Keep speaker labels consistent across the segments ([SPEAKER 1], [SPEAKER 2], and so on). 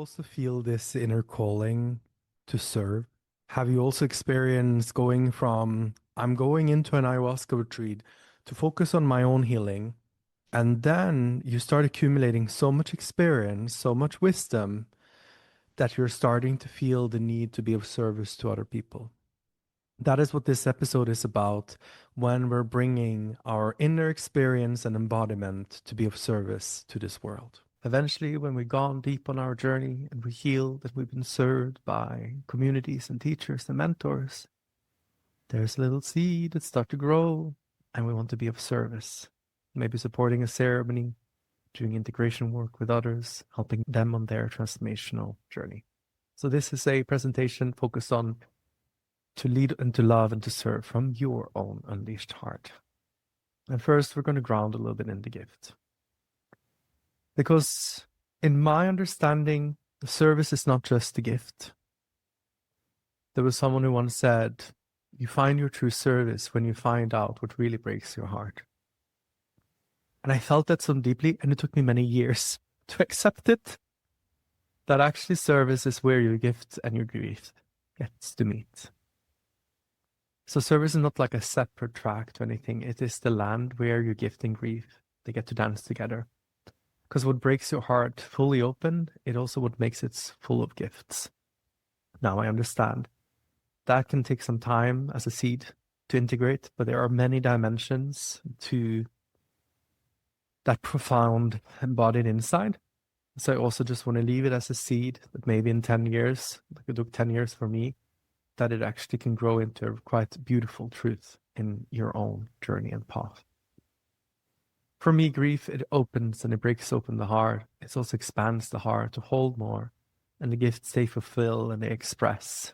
[SPEAKER 1] also feel this inner calling to serve? Have you also experienced going from, I'm going into an ayahuasca retreat to focus on my own healing, and then you start accumulating so much experience, so much wisdom that you're starting to feel the need to be of service to other people? That is what this episode is about when we're bringing our inner experience and embodiment to be of service to this world. Eventually, when we've gone deep on our journey and we heal that we've been served by communities and teachers and mentors, there's a little seed that starts to grow and we want to be of service. Maybe supporting a ceremony, doing integration work with others, helping them on their transformational journey. So this is a presentation focused on to lead and to love and to serve from your own unleashed heart. And first, we're going to ground a little bit in the gift. Because in my understanding, the service is not just a gift. There was someone who once said, you find your true service when you find out what really breaks your heart. And I felt that so deeply, and it took me many years to accept it, that actually service is where your gift and your grief gets to meet. So service is not like a separate track to anything. It is the land where your gift and grief, they get to dance together. Because what breaks your heart fully open, it also what makes it full of gifts. Now I understand that can take some time as a seed to integrate, but there are many dimensions to that profound embodied insight. So I also just want to leave it as a seed that maybe in 10 years, like it took 10 years for me, that it actually can grow into a quite beautiful truth in your own journey and path. For me, grief, it opens and it breaks open the heart. It also expands the heart to hold more, and the gifts they fulfill and they express.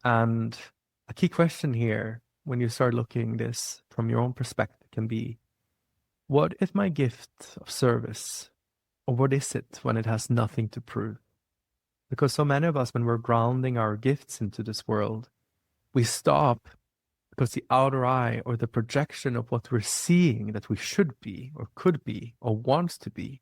[SPEAKER 1] And a key question here, when you start looking this from your own perspective, can be, what is my gift of service? Or what is it when it has nothing to prove? Because so many of us, when we're grounding our gifts into this world, we stop because the outer eye or the projection of what we're seeing that we should be or could be or wants to be,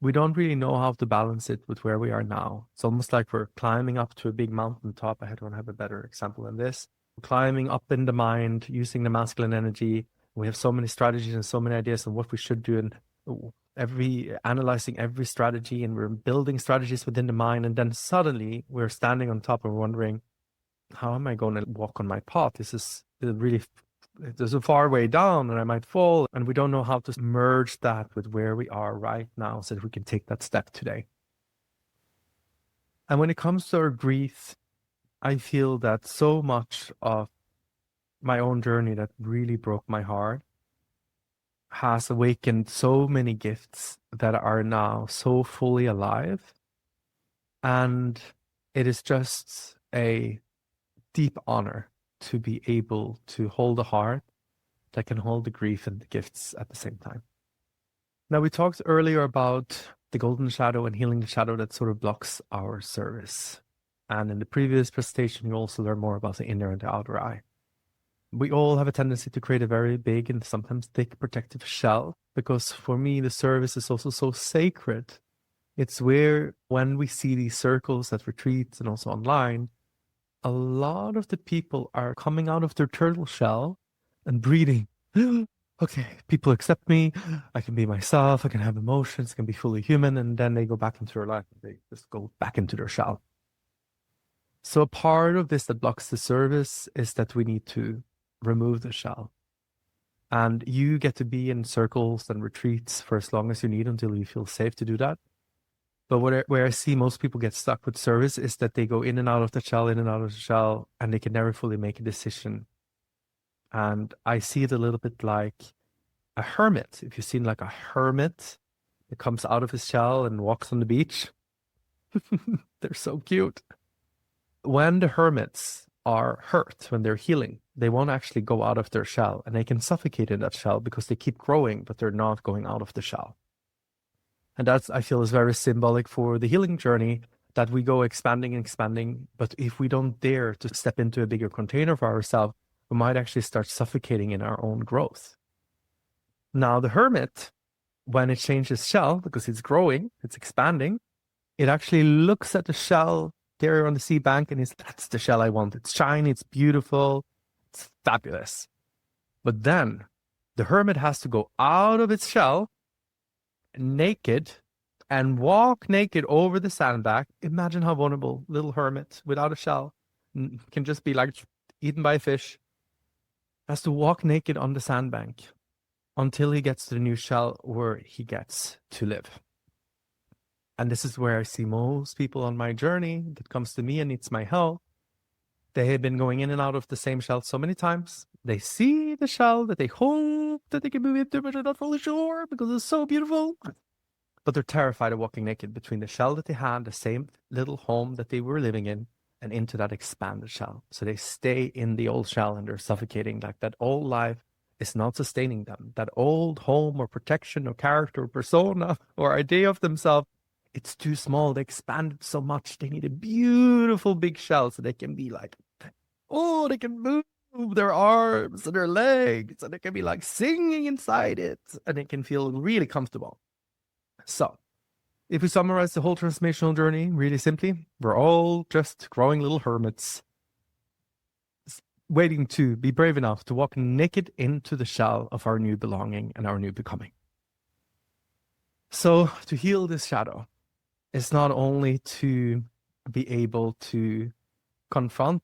[SPEAKER 1] we don't really know how to balance it with where we are now. It's almost like we're climbing up to a big mountaintop. I don't have a better example than this. Climbing up in the mind, using the masculine energy. We have so many strategies and so many ideas on what we should do, and analyzing every strategy, and we're building strategies within the mind, and then suddenly we're standing on top and we're wondering, how am I going to walk on my path? This is really, there's a far way down and I might fall, and we don't know how to merge that with where we are right now so that we can take that step today. And when it comes to our grief, I feel that so much of my own journey that really broke my heart has awakened so many gifts that are now so fully alive. And it is just a deep honor to be able to hold a heart that can hold the grief and the gifts at the same time. Now, we talked earlier about the golden shadow and healing the shadow that sort of blocks our service. And in the previous presentation, you also learn more about the inner and the outer eye. We all have a tendency to create a very big and sometimes thick protective shell, because for me, the service is also so sacred. It's where, when we see these circles at retreats and also online, a lot of the people are coming out of their turtle shell and breathing. Okay, people accept me. I can be myself. I can have emotions. I can be fully human. And then they go back into their life. They just go back into their shell. So a part of this that blocks the service is that we need to remove the shell. And you get to be in circles and retreats for as long as you need until you feel safe to do that. But where I see most people get stuck with service is that they go in and out of the shell, in and out of the shell, and they can never fully make a decision. And I see it a little bit like a hermit. If you've seen like a hermit that comes out of his shell and walks on the beach, they're so cute. When the hermits are hurt, when they're healing, they won't actually go out of their shell, and they can suffocate in that shell because they keep growing, but they're not going out of the shell. And that's, I feel, is very symbolic for the healing journey, that we go expanding and expanding. But if we don't dare to step into a bigger container for ourselves, we might actually start suffocating in our own growth. Now, the hermit, when it changes shell, because it's growing, it's expanding, It actually looks at the shell there on the sea bank and that's the shell I want. It's shiny, it's beautiful, it's fabulous. But then the hermit has to go out of its shell naked and walk naked over the sandbank. Imagine how vulnerable little hermit without a shell can just be like eaten by a fish. Has to walk naked on the sandbank until he gets to the new shell where he gets to live. And this is where I see most people on my journey that comes to me and needs my help. They have been going in and out of the same shell so many times. They see the shell that they hope that they can move into, but they're not fully sure because it's so beautiful. But they're terrified of walking naked between the shell that they had, the same little home that they were living in, and into that expanded shell. So they stay in the old shell and they're suffocating. Like that old life is not sustaining them. That old home or protection or character or persona or idea of themselves, it's too small. They expanded so much. They need a beautiful big shell so they can be like, oh, they can move their arms and their legs and they can be like singing inside it and they can feel really comfortable. So if we summarize the whole transformational journey really simply, we're all just growing little hermits waiting to be brave enough to walk naked into the shell of our new belonging and our new becoming. So to heal this shadow is not only to be able to confront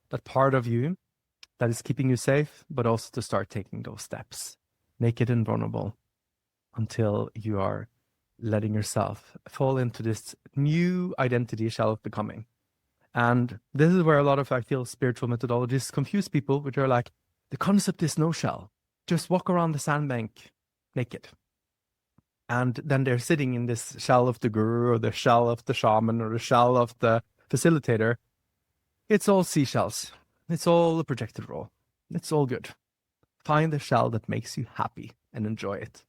[SPEAKER 1] that part of you that is keeping you safe, but also to start taking those steps, naked and vulnerable, until you are letting yourself fall into this new identity shell of becoming. And this is where a lot of, I feel, spiritual methodologies confuse people, which are like, the concept is no shell. Just walk around the sandbank naked. And then they're sitting in this shell of the guru or the shell of the shaman or the shell of the facilitator. It's all seashells. It's all a projected role. It's all good. Find the shell that makes you happy and enjoy it.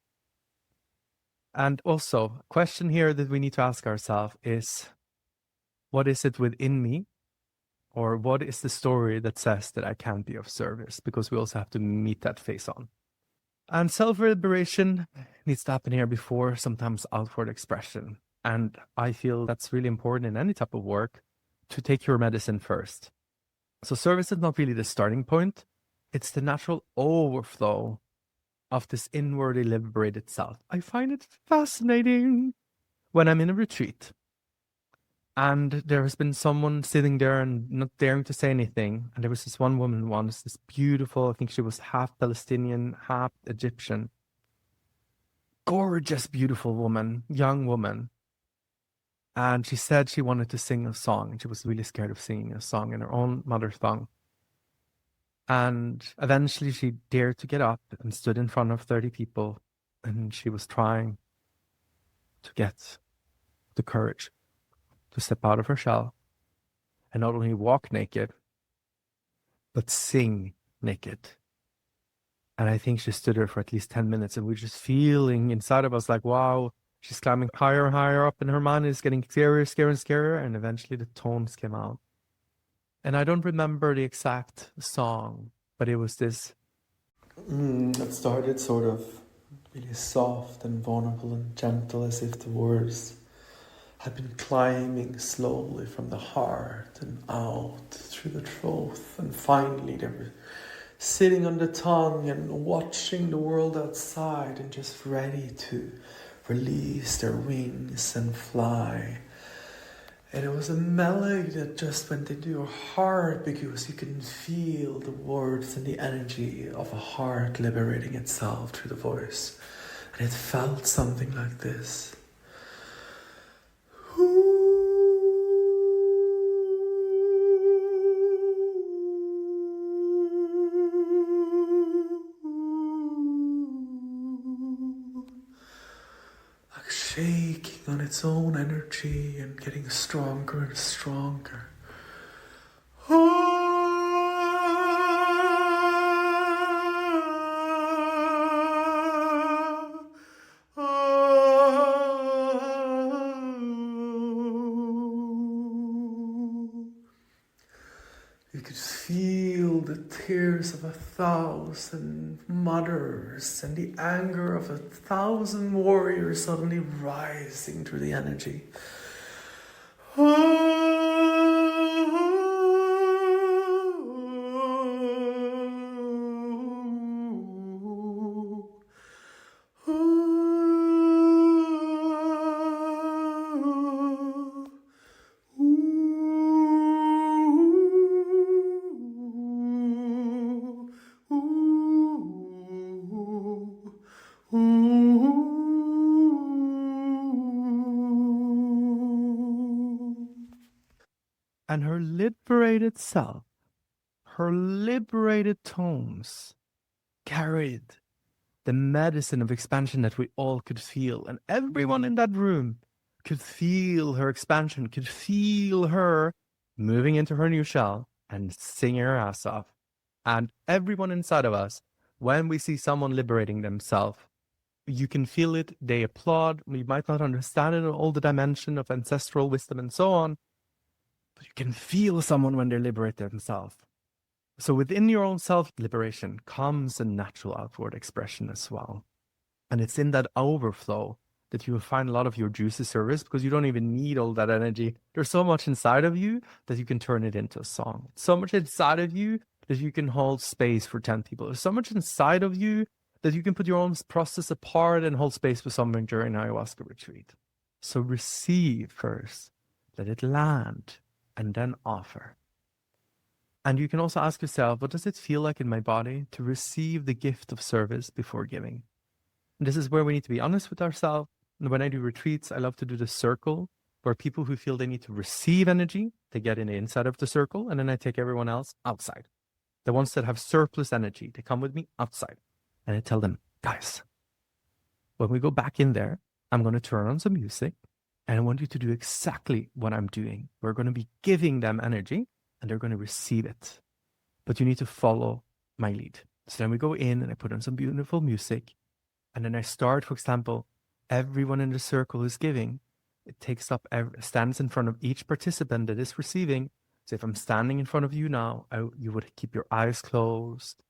[SPEAKER 1] And also, a question here that we need to ask ourselves is, what is it within me? Or what is the story that says that I can't be of service? Because we also have to meet that face on. And self-liberation needs to happen here before sometimes outward expression. And I feel that's really important in any type of work, to take your medicine first. So service is not really the starting point. It's the natural overflow of this inwardly liberated self. I find it fascinating when I'm in a retreat and there has been someone sitting there and not daring to say anything. And there was this one woman once, this beautiful, I think she was half Palestinian, half Egyptian. Gorgeous, beautiful woman, young woman. And she said she wanted to sing a song. And she was really scared of singing a song in her own mother tongue. And eventually she dared to get up and stood in front of 30 people. And she was trying to get the courage to step out of her shell and not only walk naked, but sing naked. And I think she stood there for at least 10 minutes and we're just feeling inside of us like, wow, she's climbing higher and higher up and her mind is getting scarier, scarier and scarier. And eventually the tones came out. And I don't remember the exact song, but it was this that started sort of really soft and vulnerable and gentle, as if the words had been climbing slowly from the heart and out through the throat. And finally they were sitting on the tongue and watching the world outside and just ready to release their wings and fly. And it was a melody that just went into your heart because you can feel the words and the energy of a heart liberating itself through the voice. And it felt something like this. Shaking on its own energy and getting stronger and stronger. You could feel feel the tears of 1,000 mothers and the anger of 1,000 warriors suddenly rising through the energy. And her liberated self, her liberated tones carried the medicine of expansion that we all could feel. And everyone in that room could feel her expansion, could feel her moving into her new shell and singing her ass off. And everyone inside of us, when we see someone liberating themselves, you can feel it. They applaud. We might not understand it in all the dimension of ancestral wisdom and so on, but you can feel someone when they liberate themselves. So within your own self-liberation comes a natural outward expression as well. And it's in that overflow that you will find a lot of your juices surface, because you don't even need all that energy. There's so much inside of you that you can turn it into a song. So much inside of you that you can hold space for 10 people. There's so much inside of you that you can put your own process apart and hold space for someone during an ayahuasca retreat. So receive first, let it land, and then offer. And you can also ask yourself, what does it feel like in my body to receive the gift of service before giving? And this is where we need to be honest with ourselves. And when I do retreats, I love to do the circle, where people who feel they need to receive energy, they get in the inside of the circle, and then I take everyone else outside. The ones that have surplus energy, they come with me outside. And I tell them, guys, when we go back in there, I'm going to turn on some music, and I want you to do exactly what I'm doing. We're going to be giving them energy, and they're going to receive it. But you need to follow my lead. So then we go in, and I put on some beautiful music, and then I start, for example, everyone in the circle is giving. It takes up, stands in front of each participant that is receiving. So if I'm standing in front of you now, you would keep your eyes closed,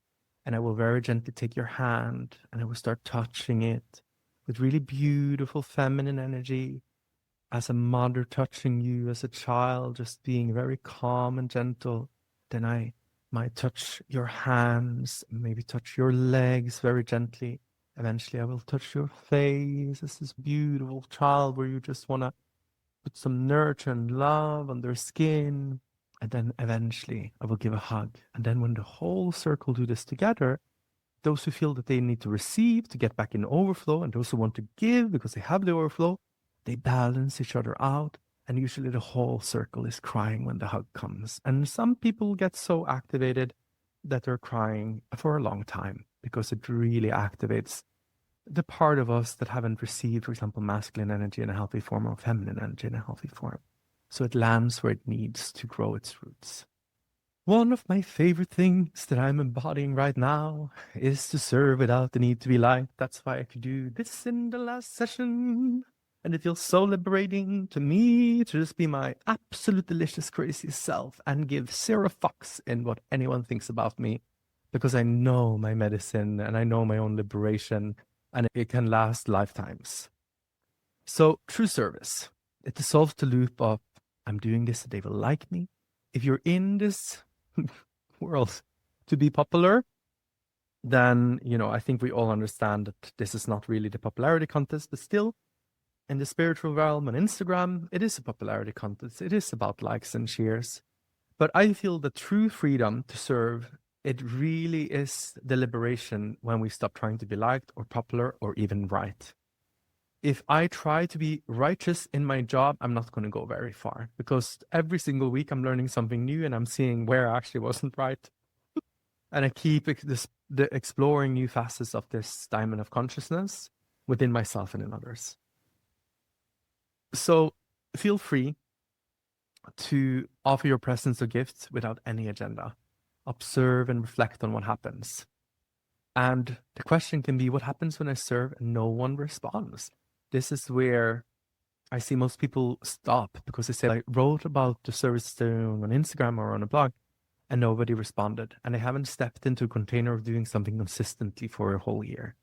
[SPEAKER 1] and I will very gently take your hand, and I will start touching it with really beautiful feminine energy, as a mother touching you, as a child, just being very calm and gentle. Then I might touch your hands, maybe touch your legs very gently. Eventually I will touch your face as this beautiful child where you just want to put some nurture and love on their skin. And then eventually I will give a hug. And then when the whole circle do this together, those who feel that they need to receive to get back in overflow, and those who want to give because they have the overflow, they balance each other out. And usually the whole circle is crying when the hug comes. And some people get so activated that they're crying for a long time, because it really activates the part of us that haven't received, for example, masculine energy in a healthy form or feminine energy in a healthy form. So it lands where it needs to grow its roots. One of my favorite things that I'm embodying right now is to serve without the need to be liked. That's why I could do this in the last session. And it feels so liberating to me to just be my absolute delicious, crazy self and give zero fucks in what anyone thinks about me, because I know my medicine and I know my own liberation, and it can last lifetimes. So true service, it dissolves the loop of I'm doing this so they will like me. If you're in this world to be popular, then, I think we all understand that this is not really the popularity contest, but still, in the spiritual realm on Instagram, it is a popularity contest. It is about likes and shares. But I feel the true freedom to serve, it really is the liberation when we stop trying to be liked or popular or even right. If I try to be righteous in my job, I'm not going to go very far, because every single week I'm learning something new and I'm seeing where I actually wasn't right. And I keep exploring new facets of this diamond of consciousness within myself and in others. So feel free to offer your presents or gifts without any agenda. Observe and reflect on what happens. And the question can be, what happens when I serve and no one responds? This is where I see most people stop, because they say, I wrote about the service they're doing on Instagram or on a blog, and nobody responded, and they haven't stepped into a container of doing something consistently for a whole year.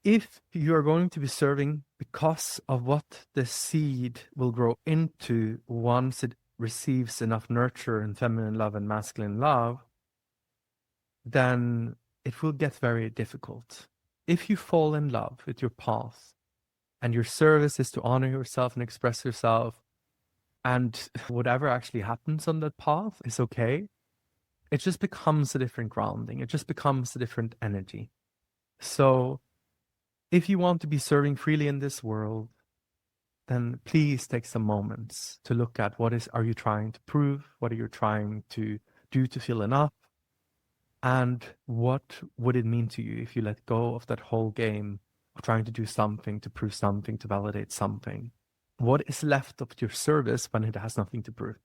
[SPEAKER 1] If you're going to be serving because of what the seed will grow into once it receives enough nurture and feminine love and masculine love, then it will get very difficult. If you fall in love with your path and your service is to honor yourself and express yourself, and whatever actually happens on that path is okay, it just becomes a different grounding. It just becomes a different energy. So if you want to be serving freely in this world, then please take some moments to look at are you trying to prove? What are you trying to do to feel enough? And what would it mean to you if you let go of that whole game of trying to do something, to prove something, to validate something? What is left of your service when it has nothing to prove?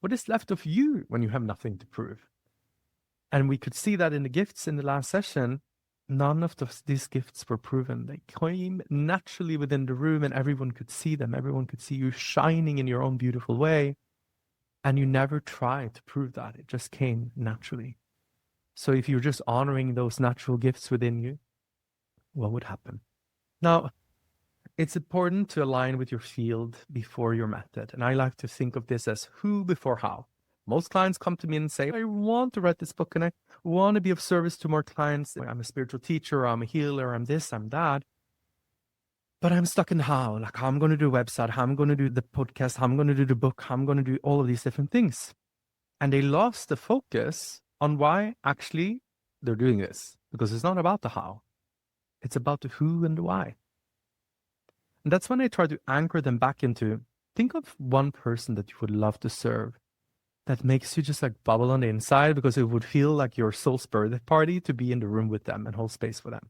[SPEAKER 1] What is left of you when you have nothing to prove? And we could see that in the gifts in the last session. None of these gifts were proven. They came naturally within the room and everyone could see them. Everyone could see you shining in your own beautiful way. And you never tried to prove that. It just came naturally. So if you're just honoring those natural gifts within you, what would happen? Now, it's important to align with your field before your method. And I like to think of this as who before how. Most clients come to me and say, I want to write this book and I want to be of service to more clients. I'm a spiritual teacher, I'm a healer, I'm this, I'm that. But I'm stuck in how. Like, how I'm going to do a website, how I'm going to do the podcast, how I'm going to do the book, how I'm going to do all of these different things. And they lost the focus on why actually they're doing this. Because it's not about the how. It's about the who and the why. And that's when I try to anchor them back into, think of one person that you would love to serve that makes you just like bubble on the inside, because it would feel like your soul's birthday party to be in the room with them and hold space for them.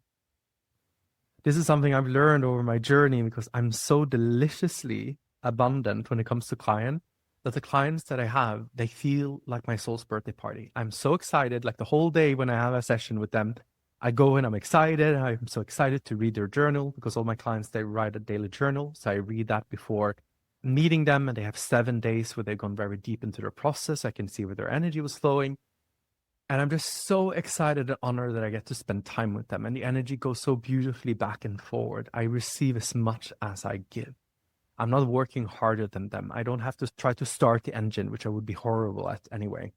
[SPEAKER 1] This is something I've learned over my journey because I'm so deliciously abundant when it comes to client that the clients that I have, they feel like my soul's birthday party. I'm so excited, like the whole day when I have a session with them, I go in, I'm excited. I'm so excited to read their journal because all my clients, they write a daily journal. So I read that before meeting them, and they have 7 days where they've gone very deep into their process. I can see where their energy was flowing. And I'm just so excited and honored that I get to spend time with them. And the energy goes so beautifully back and forward. I receive as much as I give. I'm not working harder than them. I don't have to try to start the engine, which I would be horrible at anyway.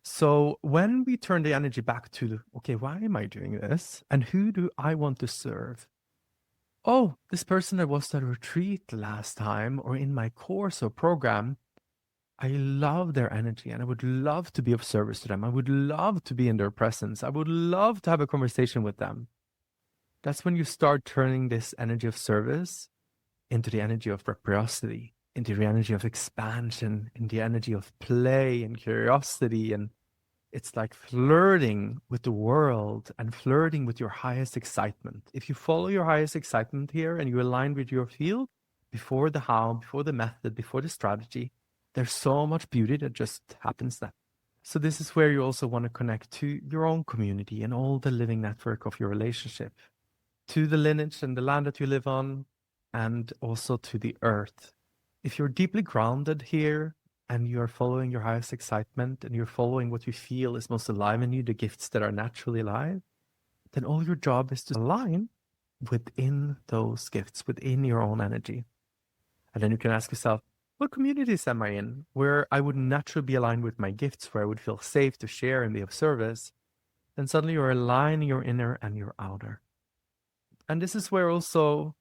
[SPEAKER 1] So when we turn the energy back to, okay, why am I doing this? And who do I want to serve? Oh, this person that was at a retreat last time or in my course or program, I love their energy and I would love to be of service to them. I would love to be in their presence. I would love to have a conversation with them. That's when you start turning this energy of service into the energy of reciprocity, into the energy of expansion, in the energy of play and curiosity. And it's like flirting with the world and flirting with your highest excitement. If you follow your highest excitement here and you align with your field, before the how, before the method, before the strategy, there's so much beauty that just happens then. So this is where you also want to connect to your own community and all the living network of your relationship, to the lineage and the land that you live on, and also to the earth. If you're deeply grounded here, and you're following your highest excitement and you're following what you feel is most alive in you, the gifts that are naturally alive, then all your job is to align within those gifts, within your own energy. And then you can ask yourself, what communities am I in where I would naturally be aligned with my gifts, where I would feel safe to share and be of service? Then suddenly you're aligning your inner and your outer. And this is where also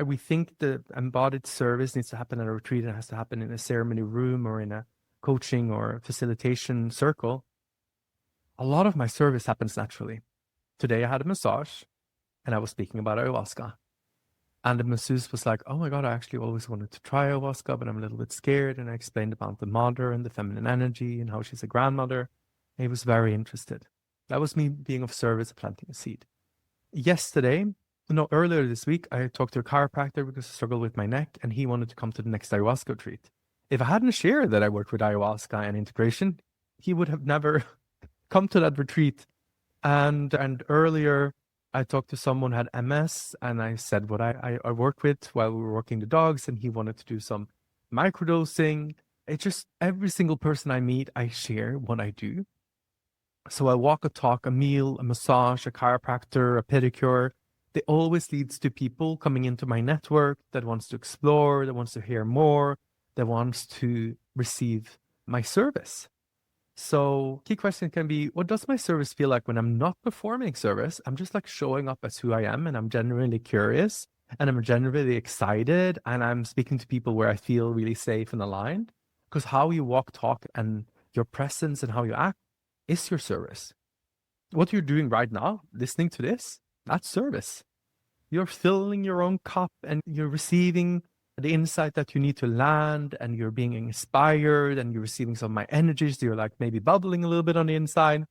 [SPEAKER 1] we think the embodied service needs to happen at a retreat. It has to happen in a ceremony room or in a coaching or facilitation circle. A lot of my service happens naturally. Today I had a massage and I was speaking about ayahuasca. And the masseuse was like, oh my God, I actually always wanted to try ayahuasca, but I'm a little bit scared. And I explained about the mother and the feminine energy and how she's a grandmother. And he was very interested. That was me being of service, planting a seed. Earlier this week, I talked to a chiropractor because I struggled with my neck and he wanted to come to the next ayahuasca retreat. If I hadn't shared that I worked with ayahuasca and integration, he would have never come to that retreat. And earlier, I talked to someone who had MS and I said what I worked with while we were walking the dogs, and he wanted to do some microdosing. It's just every single person I meet, I share what I do. So a walk, a talk, a meal, a massage, a chiropractor, a pedicure, they always leads to people coming into my network that wants to explore, that wants to hear more, that wants to receive my service. So key question can be, what does my service feel like when I'm not performing service? I'm just like showing up as who I am, and I'm genuinely curious and I'm genuinely excited, and I'm speaking to people where I feel really safe and aligned. Because how you walk, talk, and your presence and how you act is your service. What you're doing right now, listening to this, that's service. You're filling your own cup and you're receiving the insight that you need to land, and you're being inspired and you're receiving some of my energies. You're like maybe bubbling a little bit on the inside.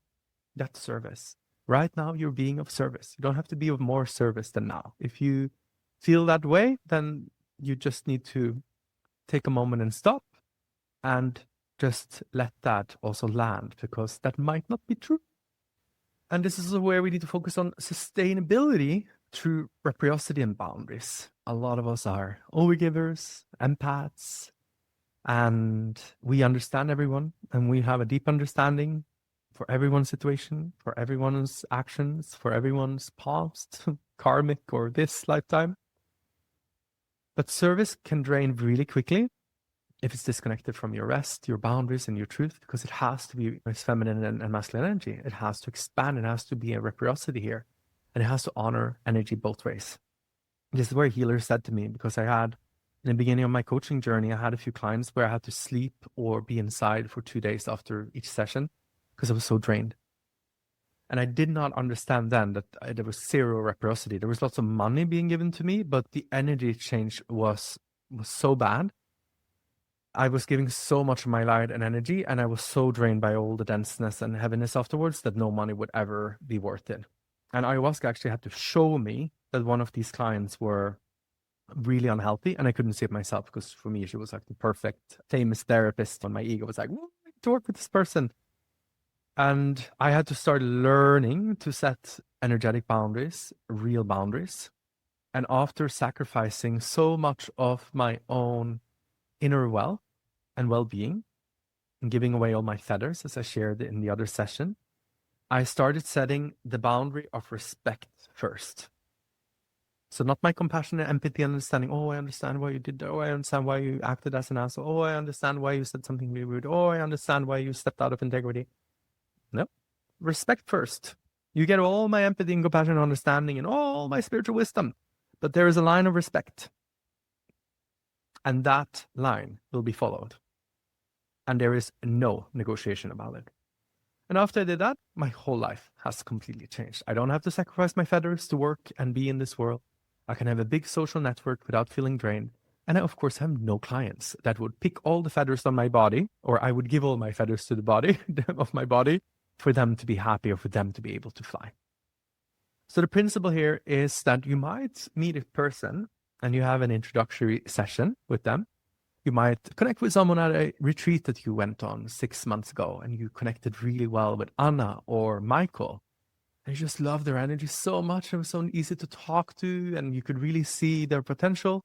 [SPEAKER 1] That's service. Right now, you're being of service. You don't have to be of more service than now. If you feel that way, then you just need to take a moment and stop and just let that also land, because that might not be true. And this is where we need to focus on sustainability through reciprocity and boundaries. A lot of us are overgivers, empaths, and we understand everyone, and we have a deep understanding for everyone's situation, for everyone's actions, for everyone's past, karmic or this lifetime. But service can drain really quickly if it's disconnected from your rest, your boundaries, and your truth, because it has to be as feminine and masculine energy. It has to expand. It has to be a reciprocity here. And it has to honor energy both ways. This is where healers said to me, because I had, in the beginning of my coaching journey, I had a few clients where I had to sleep or be inside for 2 days after each session because I was so drained. And I did not understand then that there was zero reciprocity. There was lots of money being given to me, but the energy exchange was so bad. I was giving so much of my light and energy, and I was so drained by all the denseness and heaviness afterwards that no money would ever be worth it. And ayahuasca actually had to show me that one of these clients were really unhealthy, and I couldn't see it myself, because for me, she was like the perfect, famous therapist, and my ego was like, well, I need to work with this person. And I had to start learning to set energetic boundaries, real boundaries. And after sacrificing so much of my own inner wealth and well-being and giving away all my feathers, as I shared in the other session, I started setting the boundary of respect first. So not my compassion and empathy and understanding, oh, I understand why you did that. Oh, I understand why you acted as an asshole. Oh, I understand why you said something really rude. Oh, I understand why you stepped out of integrity. No, respect first. You get all my empathy and compassion and understanding and all my spiritual wisdom. But there is a line of respect. And that line will be followed. And there is no negotiation about it. And after I did that, my whole life has completely changed. I don't have to sacrifice my feathers to work and be in this world. I can have a big social network without feeling drained. And I, of course, have no clients that would pick all the feathers on my body, or I would give all my feathers to the body of my body for them to be happy or for them to be able to fly. So the principle here is that you might meet a person and you have an introductory session with them. You might connect with someone at a retreat that you went on 6 months ago, and you connected really well with Anna or Michael. And you just love their energy so much. It was so easy to talk to, and you could really see their potential.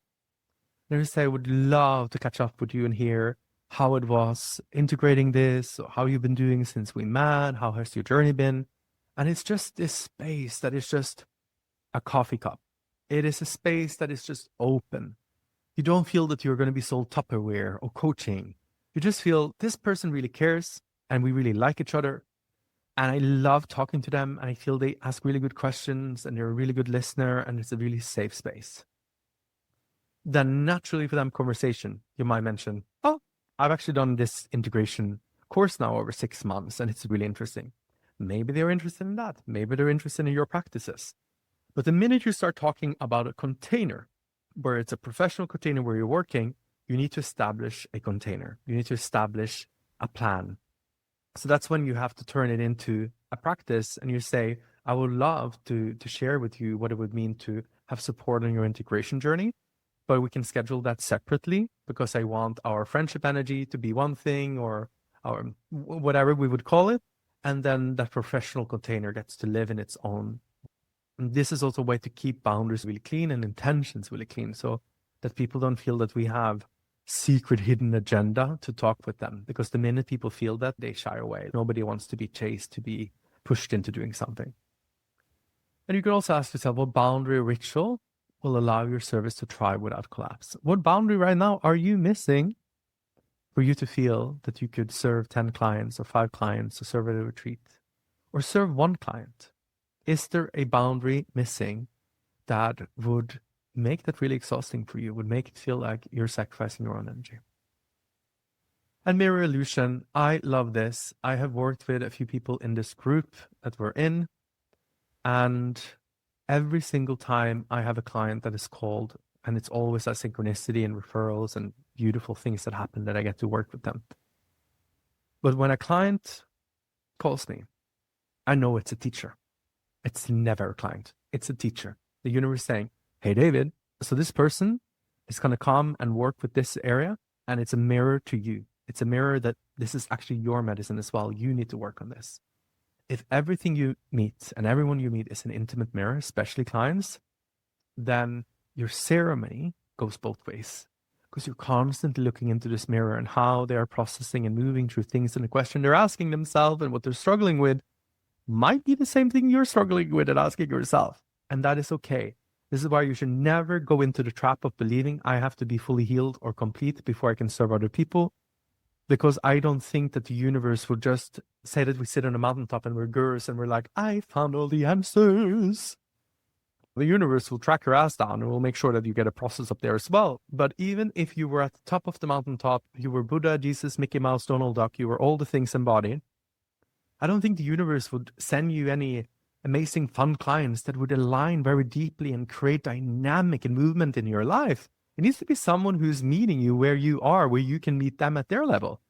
[SPEAKER 1] And you say, I would love to catch up with you and hear how it was integrating this, or how you've been doing since we met, how has your journey been? And it's just this space that is just a coffee cup. It is a space that is just open. You don't feel that you're going to be sold Tupperware or coaching. You just feel this person really cares and we really like each other. And I love talking to them. And I feel they ask really good questions and they're a really good listener, and it's a really safe space. Then naturally for them conversation, you might mention, oh, I've actually done this integration course now over 6 months and it's really interesting. Maybe they're interested in that. Maybe they're interested in your practices. But the minute you start talking about a container, where it's a professional container where you're working, you need to establish a container. You need to establish a plan. So that's when you have to turn it into a practice, and you say, I would love to share with you what it would mean to have support on your integration journey, but we can schedule that separately, because I want our friendship energy to be one thing, or our whatever we would call it. And then that professional container gets to live in its own. And this is also a way to keep boundaries really clean and intentions really clean, so that people don't feel that we have secret hidden agenda to talk with them, because the minute people feel that, they shy away. Nobody wants to be chased, to be pushed into doing something. And you can also ask yourself, what boundary or ritual will allow your service to thrive without collapse? What boundary right now are you missing for you to feel that you could serve 10 clients or 5 clients or serve at a retreat or serve 1 client? Is there a boundary missing that would make that really exhausting for you, would make it feel like you're sacrificing your own energy? And mirror illusion, I love this. I have worked with a few people in this group that we're in, and every single time I have a client that is called, and it's always a synchronicity and referrals and beautiful things that happen that I get to work with them. But when a client calls me, I know it's a teacher. It's never a client. It's a teacher. The universe saying, hey, David, so this person is going to come and work with this area, and it's a mirror to you. It's a mirror that this is actually your medicine as well. You need to work on this. If everything you meet and everyone you meet is an intimate mirror, especially clients, then your ceremony goes both ways, because you're constantly looking into this mirror and how they are processing and moving through things, and the question they're asking themselves and what they're struggling with might be the same thing you're struggling with and asking yourself. And that is okay. This is why you should never go into the trap of believing I have to be fully healed or complete before I can serve other people. Because I don't think that the universe will just say that we sit on a mountaintop and we're gurus and we're like, I found all the answers. The universe will track your ass down and will make sure that you get a process up there as well. But even if you were at the top of the mountaintop, you were Buddha, Jesus, Mickey Mouse, Donald Duck, you were all the things embodied, I don't think the universe would send you any amazing fun clients that would align very deeply and create dynamic and movement in your life. It needs to be someone who's meeting you where you are, where you can meet them at their level.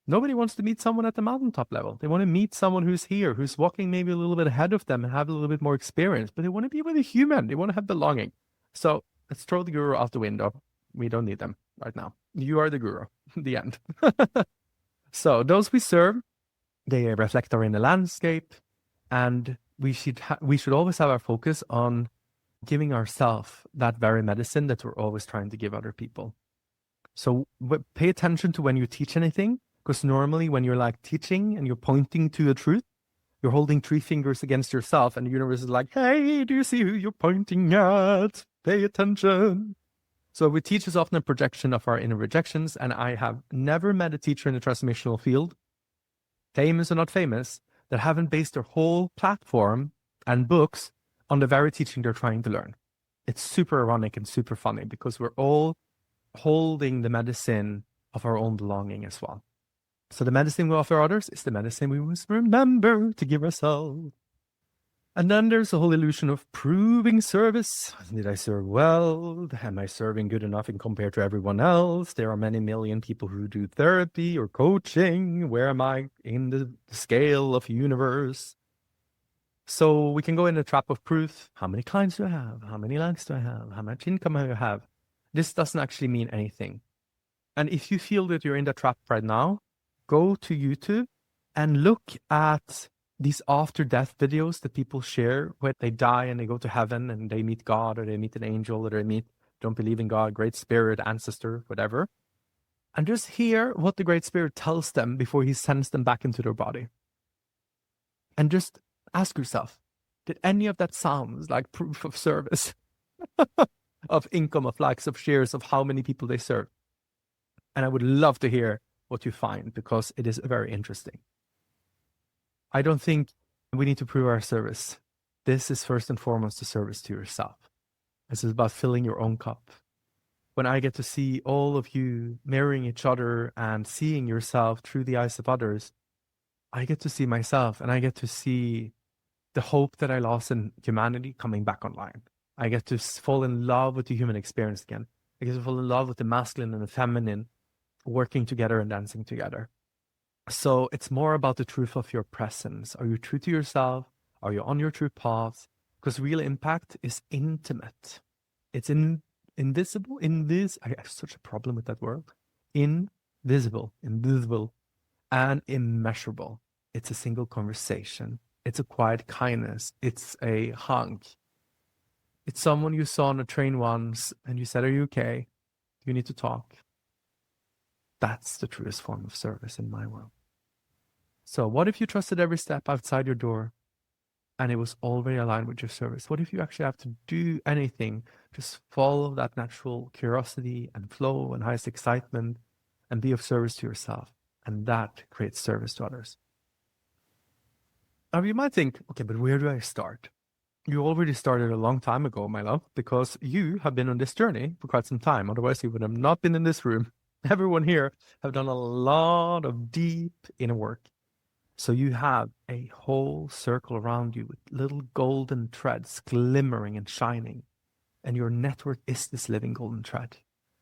[SPEAKER 1] Nobody wants to meet someone at the mountaintop level. They want to meet someone who's here, who's walking maybe a little bit ahead of them and have a little bit more experience, but they want to be with a human. They want to have belonging. So let's throw the guru out the window. We don't need them right now. You are the guru. The end. So those we serve, they reflect our inner landscape, and we should always have our focus on giving ourselves that very medicine that we're always trying to give other people. So pay attention to when you teach anything, because normally when you're like teaching and you're pointing to a truth, you're holding 3 fingers against yourself, and the universe is like, hey, do you see who you're pointing at? Pay attention. So we teach is often a projection of our inner rejections, and I have never met a teacher in the transformational field, famous or not famous, that haven't based their whole platform and books on the very teaching they're trying to learn. It's super ironic and super funny, because we're all holding the medicine of our own belonging as well. So the medicine we offer others is the medicine we must remember to give ourselves. And then there's the whole illusion of proving service. Did I serve well? Am I serving good enough in compared to everyone else? There are many million people who do therapy or coaching. Where am I in the scale of universe? So we can go in the trap of proof. How many clients do I have? How many likes do I have? How much income do I have? This doesn't actually mean anything. And if you feel that you're in the trap right now, go to YouTube and look at these after-death videos that people share where they die and they go to heaven and they meet God, or they meet an angel, or they meet, don't believe in God, great spirit, ancestor, whatever. And just hear what the great spirit tells them before he sends them back into their body. And just ask yourself, did any of that sound like proof of service, of income, of likes, of shares, of how many people they serve? And I would love to hear what you find, because it is very interesting. I don't think we need to prove our service. This is first and foremost a service to yourself. This is about filling your own cup. When I get to see all of you mirroring each other and seeing yourself through the eyes of others, I get to see myself, and I get to see the hope that I lost in humanity coming back online. I get to fall in love with the human experience again. I get to fall in love with the masculine and the feminine working together and dancing together. So it's more about the truth of your presence. Are you true to yourself? Are you on your true path? Because real impact is intimate. It's invisible. I have such a problem with that word. Invisible, and immeasurable. It's a single conversation. It's a quiet kindness. It's a hug. It's someone you saw on a train once and you said, are you okay? You need to talk. That's the truest form of service in my world. So what if you trusted every step outside your door and it was already aligned with your service? What if you actually have to do anything? Just follow that natural curiosity and flow and highest excitement and be of service to yourself. And that creates service to others. Now you might think, okay, but where do I start? You already started a long time ago, my love, because you have been on this journey for quite some time. Otherwise, you would have not been in this room. Everyone here have done a lot of deep inner work. So you have a whole circle around you with little golden threads glimmering and shining. And your network is this living golden thread.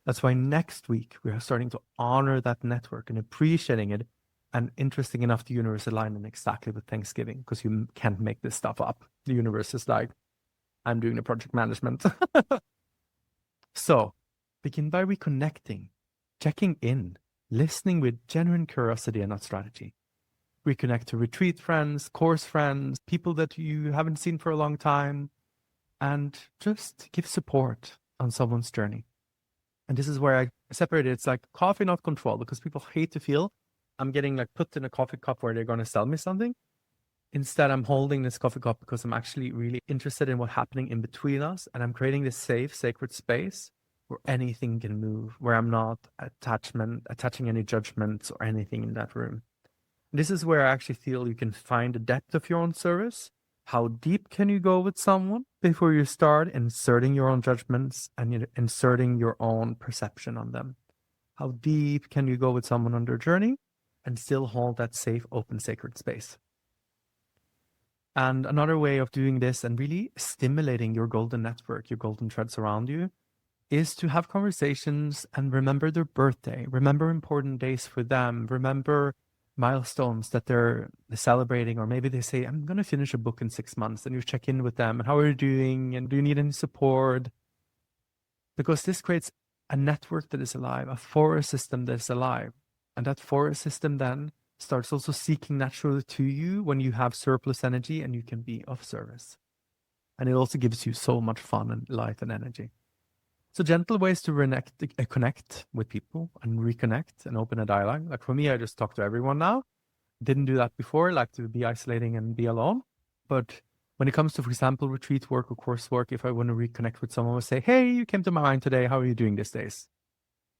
[SPEAKER 1] That's why next week we are starting to honor that network and appreciating it. And interesting enough, the universe aligning exactly with Thanksgiving, because you can't make this stuff up. The universe is like, I'm doing the project management. So begin by reconnecting, checking in, listening with genuine curiosity and not strategy. Reconnect to retreat friends, course friends, people that you haven't seen for a long time, and just give support on someone's journey. And this is where I separate it. It's like coffee, not control, because people hate to feel I'm getting like put in a coffee cup where they're going to sell me something. Instead, I'm holding this coffee cup because I'm actually really interested in what's happening in between us. And I'm creating this safe, sacred space where anything can move, where I'm not attaching any judgments or anything in that room. This is where I actually feel you can find the depth of your own service. How deep can you go with someone before you start inserting your own judgments and inserting your own perception on them? How deep can you go with someone on their journey and still hold that safe, open, sacred space? And another way of doing this and really stimulating your golden network, your golden threads around you, is to have conversations and remember their birthday, remember important days for them, remember milestones that they're celebrating, or maybe they say, I'm going to finish a book in 6 months, and you check in with them and how are you doing and do you need any support? Because this creates a network that is alive, a forest system that is alive. And that forest system then starts also seeking naturally to you when you have surplus energy and you can be of service. And it also gives you so much fun and light and energy. So gentle ways to connect with people and reconnect and open a dialogue. Like for me, I just talk to everyone now. Didn't do that before, like to be isolating and be alone. But when it comes to, for example, retreat work or coursework, if I want to reconnect with someone, I say, hey, you came to my mind today. How are you doing these days?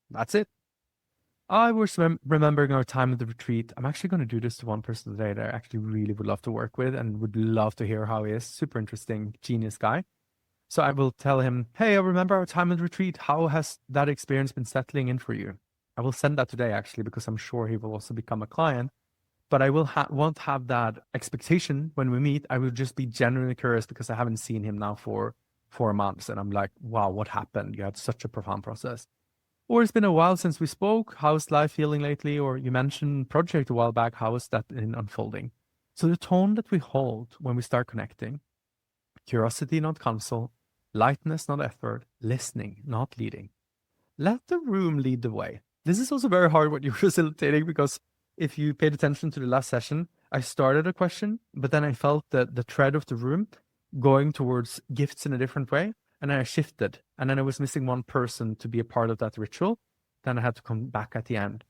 [SPEAKER 1] That's it. I was remembering our time at the retreat. I'm actually going to do this to one person today that I actually really would love to work with and would love to hear how he is. Super interesting, genius guy. So I will tell him, hey, I remember our time at the retreat. How has that experience been settling in for you? I will send that today, actually, because I'm sure he will also become a client. But I won't have that expectation when we meet. I will just be genuinely curious because I haven't seen him now for 4 months. And I'm like, wow, what happened? You had such a profound process. Or it's been a while since we spoke. How's life feeling lately? Or you mentioned project a while back. How is that in unfolding? So the tone that we hold when we start connecting, curiosity, not counsel, lightness, not effort, listening, not leading. Let the room lead the way. This is also very hard when you're facilitating, because if you paid attention to the last session, I started a question, but then I felt that the thread of the room going towards gifts in a different way. And then I shifted, and then I was missing one person to be a part of that ritual. Then I had to come back at the end.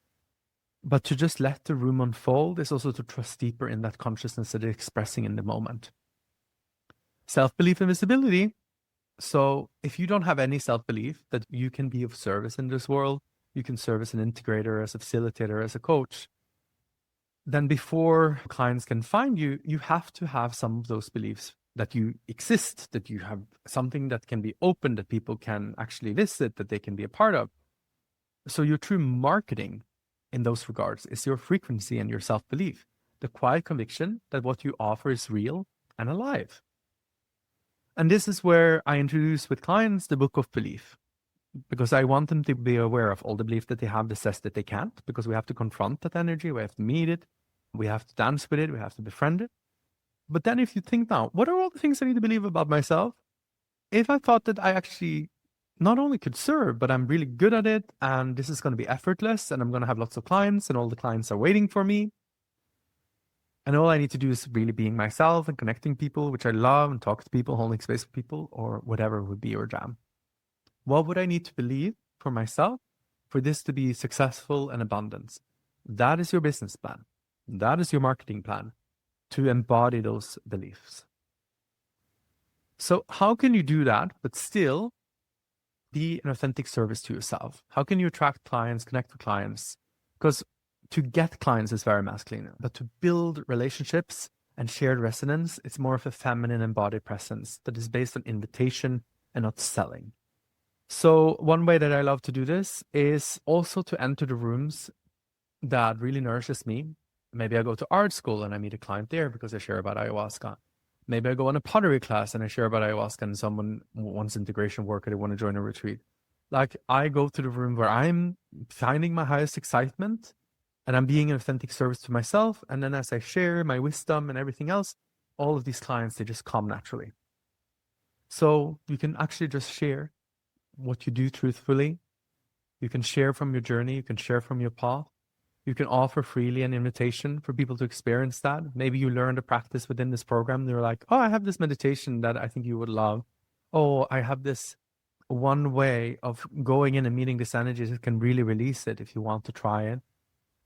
[SPEAKER 1] But to just let the room unfold is also to trust deeper in that consciousness that is expressing in the moment. Self-belief and visibility. So if you don't have any self-belief that you can be of service in this world, you can serve as an integrator, as a facilitator, as a coach, then before clients can find you, you have to have some of those beliefs that you exist, that you have something that can be open, that people can actually visit, that they can be a part of. So your true marketing in those regards is your frequency and your self-belief, the quiet conviction that what you offer is real and alive. And this is where I introduce with clients the book of belief, because I want them to be aware of all the belief that they have that says that they can't, because we have to confront that energy, we have to meet it, we have to dance with it, we have to befriend it. But then if you think now, what are all the things I need to believe about myself? If I thought that I actually not only could serve, but I'm really good at it, and this is going to be effortless, and I'm going to have lots of clients, and all the clients are waiting for me, and all I need to do is really being myself and connecting people, which I love, and talk to people, holding space with people, or whatever would be your jam. What would I need to believe for myself for this to be successful and abundance. That is your business plan. That is your marketing plan, to embody those beliefs. So how can you do that, but still be an authentic service to yourself? How can you attract clients, connect with clients? Because to get clients is very masculine, but to build relationships and shared resonance, it's more of a feminine embodied presence that is based on invitation and not selling. So one way that I love to do this is also to enter the rooms that really nourishes me. Maybe I go to art school and I meet a client there because I share about ayahuasca. Maybe I go on a pottery class and I share about ayahuasca and someone wants integration work or they want to join a retreat. Like, I go to the room where I'm finding my highest excitement and I'm being an authentic service to myself. And then as I share my wisdom and everything else, all of these clients, they just come naturally. So you can actually just share what you do truthfully. You can share from your journey. You can share from your path. You can offer freely an invitation for people to experience that. Maybe you learned a practice within this program. They're like, oh, I have this meditation that I think you would love. Oh, I have this one way of going in and meeting this energy that can really release it if you want to try it.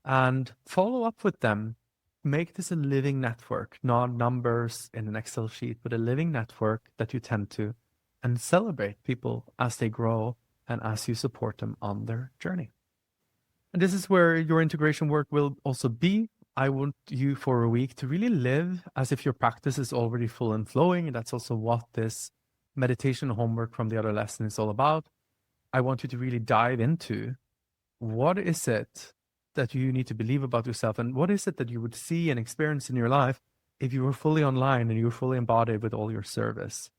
[SPEAKER 1] And follow up with them. Make this a living network, not numbers in an Excel sheet, but a living network that you tend to, and celebrate people as they grow and as you support them on their journey. And this is where your integration work will also be. I want you for a week to really live as if your practice is already full and flowing. And that's also what this meditation homework from the other lesson is all about. I want you to really dive into what is it that you need to believe about yourself, and what is it that you would see and experience in your life if you were fully online and you were fully embodied with all your service.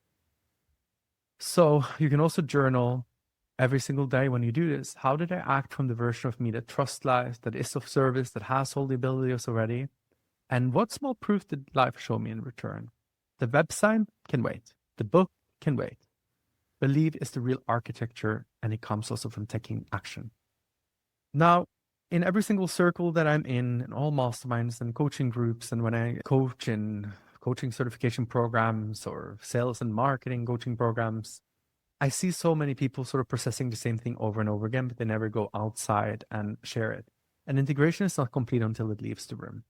[SPEAKER 1] So you can also journal every single day when you do this. How did I act from the version of me that trusts life, that is of service, that has all the abilities already? And what small proof did life show me in return? The website can wait. The book can wait. Believe is the real architecture, and it comes also from taking action. Now, in every single circle that I'm in all masterminds and coaching groups, and when I coach in coaching certification programs or sales and marketing coaching programs, I see so many people sort of processing the same thing over and over again, but they never go outside and share it. And integration is not complete until it leaves the room.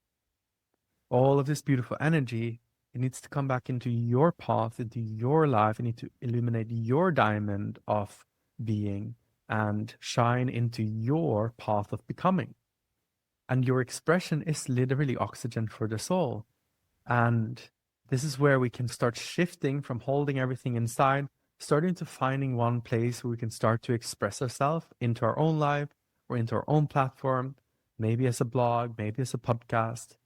[SPEAKER 1] All of this beautiful energy, it needs to come back into your path, into your life. You need to illuminate your diamond of being and shine into your path of becoming. And your expression is literally oxygen for the soul. And this is where we can start shifting from holding everything inside, starting to finding one place where we can start to express ourselves into our own life or into our own platform, maybe as a blog, maybe as a podcast.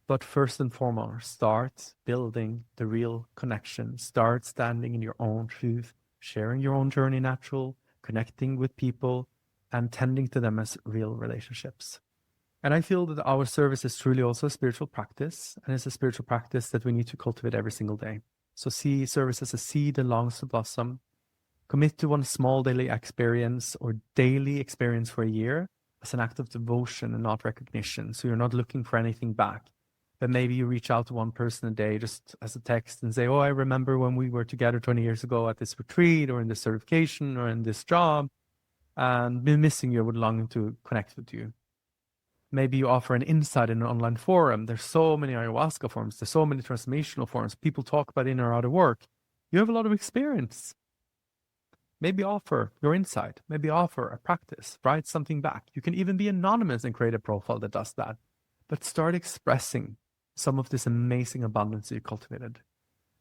[SPEAKER 1] But first and foremost, start building the real connection. Start standing in your own truth, sharing your own journey natural, connecting with people, and tending to them as real relationships. And I feel that our service is truly also a spiritual practice, and it's a spiritual practice that we need to cultivate every single day. So see service as a seed that longs to blossom. Commit to one small daily experience or daily experience for a year as an act of devotion and not recognition. So you're not looking for anything back. But maybe you reach out to one person a day just as a text and say, oh, I remember when we were together 20 years ago at this retreat or in this certification or in this job, and been missing you, would long to connect with you. Maybe you offer an insight in an online forum. There's so many ayahuasca forums. There's so many transformational forums. People talk about in or out of work. You have a lot of experience. Maybe offer your insight. Maybe offer a practice. Write something back. You can even be anonymous and create a profile that does that. But start expressing some of this amazing abundance that you cultivated.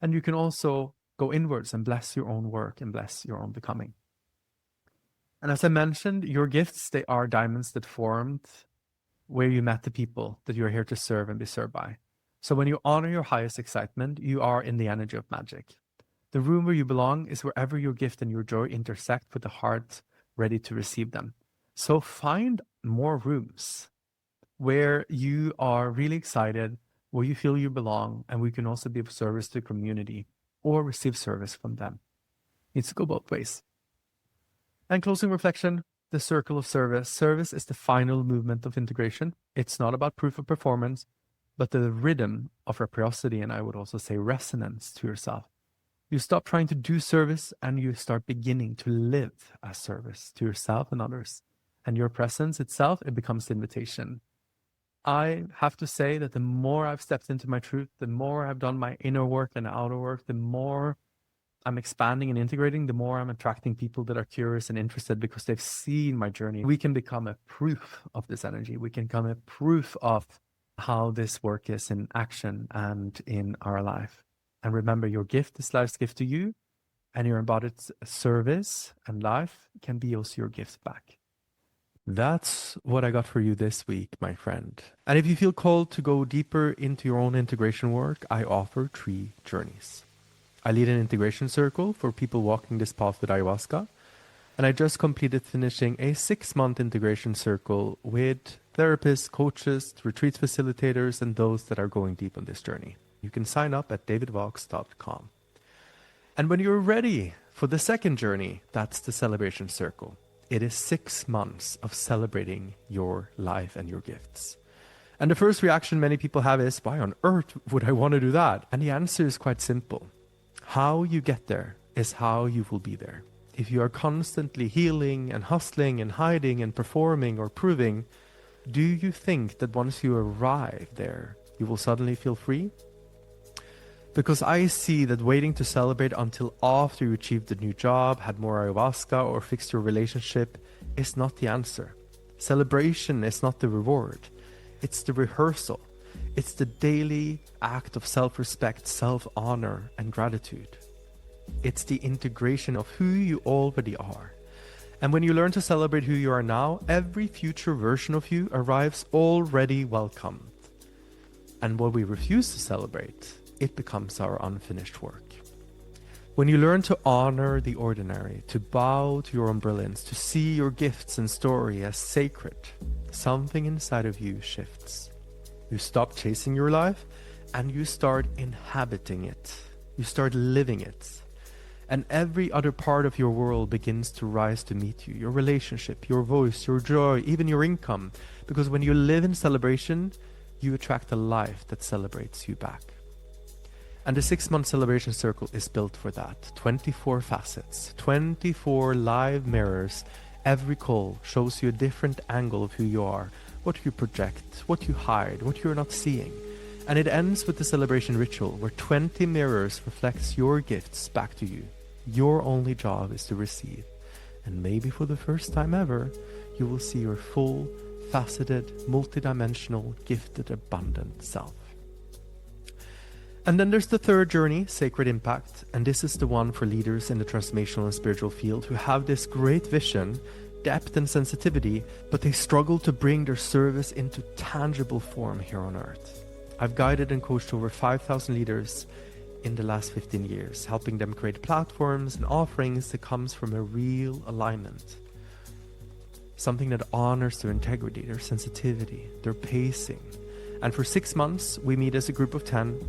[SPEAKER 1] And you can also go inwards and bless your own work and bless your own becoming. And as I mentioned, your gifts, they are diamonds that formed where you met the people that you're here to serve and be served by. So when you honor your highest excitement, you are in the energy of magic. The room where you belong is wherever your gift and your joy intersect with the heart ready to receive them. So find more rooms where you are really excited, where you feel you belong, and we can also be of service to the community or receive service from them. It's to go both ways. And closing reflection, the circle of service. Service is the final movement of integration. It's not about proof of performance, but the rhythm of reciprocity, and I would also say resonance to yourself. You stop trying to do service and you start beginning to live as service to yourself and others. And your presence itself, it becomes the invitation. I have to say that the more I've stepped into my truth, the more I've done my inner work and outer work, the more I'm expanding and integrating, the more I'm attracting people that are curious and interested because they've seen my journey. We can become a proof of this energy. We can become a proof of how this work is in action and in our life. And remember, your gift is life's gift to you, and your embodied service and life can be also your gift back. That's what I got for you this week, my friend. And if you feel called to go deeper into your own integration work, I offer 3 journeys. I lead an integration circle for people walking this path with ayahuasca. And I just completed finishing a 6-month integration circle with therapists, coaches, retreat facilitators, and those that are going deep on this journey. You can sign up at davidvox.com. And when you're ready for the second journey, that's the celebration circle. It is 6 months of celebrating your life and your gifts. And the first reaction many people have is, why on earth would I want to do that? And the answer is quite simple. How you get there is how you will be there. If you are constantly healing and hustling and hiding and performing or proving, do you think that once you arrive there, you will suddenly feel free? Because I see that waiting to celebrate until after you achieved a new job, had more ayahuasca, or fixed your relationship is not the answer. Celebration is not the reward. It's the rehearsal. It's the daily act of self-respect, self-honor, and gratitude. It's the integration of who you already are. And when you learn to celebrate who you are now, every future version of you arrives already welcomed. And what we refuse to celebrate, it becomes our unfinished work. When you learn to honor the ordinary, to bow to your own brilliance, to see your gifts and story as sacred, something inside of you shifts. You stop chasing your life and you start inhabiting it. You start living it. And every other part of your world begins to rise to meet you. Your relationship, your voice, your joy, even your income. Because when you live in celebration, you attract a life that celebrates you back. And the 6-month celebration circle is built for that. 24 facets, 24 live mirrors. Every call shows you a different angle of who you are, what you project, what you hide, what you're not seeing. And it ends with the celebration ritual where 20 mirrors reflects your gifts back to you. Your only job is to receive. And maybe for the first time ever, you will see your full, faceted, multidimensional, gifted, abundant self. And then there's the third journey, Sacred Impact. And this is the one for leaders in the transformational and spiritual field who have this great vision, depth and sensitivity, but they struggle to bring their service into tangible form here on earth. I've guided and coached over 5,000 leaders in the last 15 years, helping them create platforms and offerings that comes from a real alignment. Something that honors their integrity, their sensitivity, their pacing. And for 6 months, we meet as a group of 10.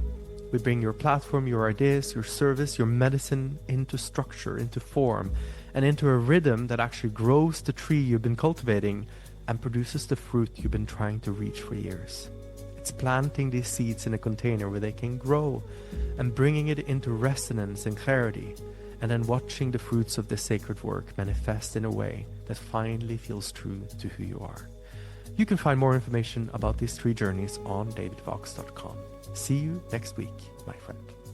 [SPEAKER 1] We bring your platform, your ideas, your service, your medicine into structure, into form, and into a rhythm that actually grows the tree you've been cultivating and produces the fruit you've been trying to reach for years. It's planting these seeds in a container where they can grow and bringing it into resonance and clarity, and then watching the fruits of this sacred work manifest in a way that finally feels true to who you are. You can find more information about these 3 journeys on davidvox.com. See you next week, my friend.